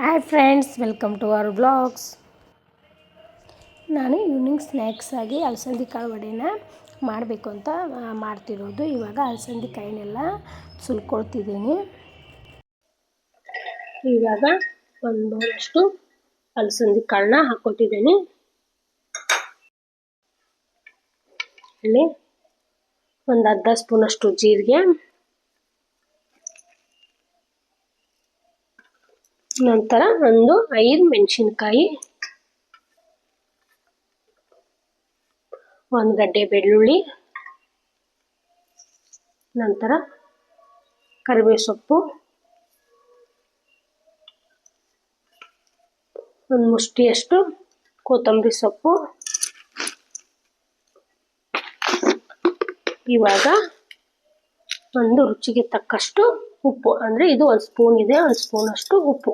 Hi friends, welcome to our vlogs. ನಾನು evening snacks ಆಗಿ ಅಲಸಂದಿ ಕಾಳು ವಡೆನ ಮಾಡಬೇಕು ಅಂತ ಮಾಡ್ತಿರೋದು. ಇವಾಗ ಅಲಸಂದಿ ಕಾಯಿನೆಲ್ಲ ಸುಲ್ಕೊಳ್ತಿದ್ದೀನಿ. ಇವಾಗ ಒಂದು ಬೌಲಷ್ಟು ಅಲಸಂದಿ ಕಾಳನ್ನ ಹಾಕ್ಕೊತಿದ್ದೀನಿ. ಅಲ್ಲಿ ಒಂದು ಅರ್ಧ ಸ್ಪೂನಷ್ಟು ಜೀರಿಗೆ, ನಂತರ ಒಂದು 5 ಮೆಣಸಿನಕಾಯಿ, ಒಂದು ಗಡ್ಡೆ ಬೆಳ್ಳುಳ್ಳಿ, ನಂತರ ಕರಿಬೇವು ಸೊಪ್ಪು, ಒಂದು ಮುಷ್ಟಿಯಷ್ಟು ಕೊತ್ತಂಬರಿ ಸೊಪ್ಪು. ಇವಾಗ ಒಂದು ರುಚಿಗೆ ತಕ್ಕಷ್ಟು ಉಪ್ಪು, ಅಂದರೆ ಇದು 1 ಸ್ಪೂನ್ ಇದೆ, 1 ಸ್ಪೂನಷ್ಟು ಉಪ್ಪು.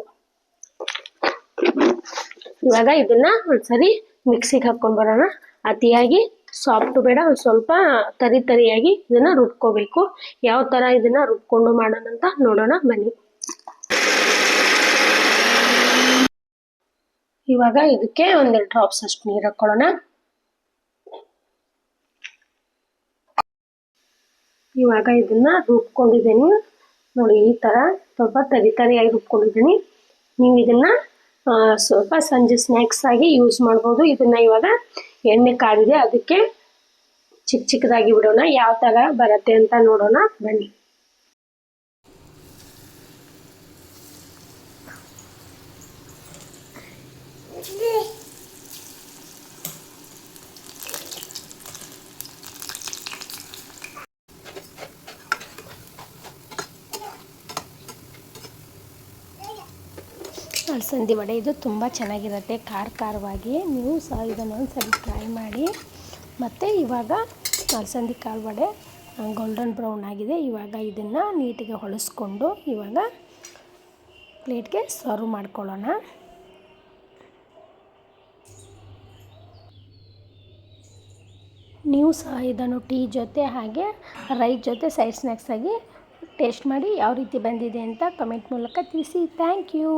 ಇವಾಗ ಇದನ್ನ ಒಂದ್ಸರಿ ಮಿಕ್ಸಿಗೆ ಹಾಕೊಂಡು ಬರೋಣ. ಅತಿಯಾಗಿ ಸಾಫ್ಟ್ ಬೇಡ, ಒಂದು ಸ್ವಲ್ಪ ತರಿಯಾಗಿ ಇದನ್ನ ರುಬ್ಕೋಬೇಕು. ಯಾವ ತರ ಇದನ್ನ ರುಬ್ಕೊಂಡು ಮಾಡೋಣ ಅಂತ ನೋಡೋಣ ಬನ್ನಿ. ಇವಾಗ ಇದಕ್ಕೆ 1-2 ಡ್ರಾಪ್ಸ್ ಅಷ್ಟು ನೀರು ಹಾಕೊಳ್ಳೋಣ. ಇವಾಗ ಇದನ್ನ ರುಬ್ಕೊಂಡಿದ್ದೀನಿ ನೋಡಿ, ಈ ತರ ಸ್ವಲ್ಪ ತರಿಯಾಗಿ ರುಬ್ಕೊಂಡಿದ್ದೀನಿ. ನೀವು ಇದನ್ನ ಸ್ವಲ್ಪ ಸಂಜೆ ಸ್ನ್ಯಾಕ್ಸ್ ಆಗಿ ಯೂಸ್ ಮಾಡ್ಬೋದು. ಇದನ್ನ ಇವಾಗ ಎಣ್ಣೆ ಕಾದಿದೆ, ಅದಕ್ಕೆ ಚಿಕ್ಕದಾಗಿ ಬಿಡೋಣ. ಯಾವ ತರ ಬರುತ್ತೆ ಅಂತ ನೋಡೋಣ ಬನ್ನಿ. ಅಲಸಂದಿ ವಡೆ ಇದು ತುಂಬ ಚೆನ್ನಾಗಿರುತ್ತೆ, ಖಾರವಾಗಿ. ನೀವು ಸಹ ಇದನ್ನು ಒಂದ್ಸರಿ ಟ್ರೈ ಮಾಡಿ. ಮತ್ತು ಇವಾಗ ಅಲಸಂದಿ ಕಾಳು ವಡೆ ಗೋಲ್ಡನ್ ಬ್ರೌನ್ ಆಗಿದೆ. ಇವಾಗ ಇದನ್ನು ನೀಟಿಗೆ ಹೊಳಿಸ್ಕೊಂಡು ಇವಾಗ ಪ್ಲೇಟ್ಗೆ ಸರ್ವ್ ಮಾಡ್ಕೊಳ್ಳೋಣ. ನೀವು ಸಹ ಇದನ್ನು ಟೀ ಜೊತೆ ಹಾಗೆ ರೈಸ್ ಜೊತೆ ಸೈಡ್ ಸ್ನ್ಯಾಕ್ಸ್ ಆಗಿ ಟೇಸ್ಟ್ ಮಾಡಿ ಯಾವ ರೀತಿ ಬಂದಿದೆ ಅಂತ ಕಮೆಂಟ್ ಮೂಲಕ ತಿಳಿಸಿ. Thank you.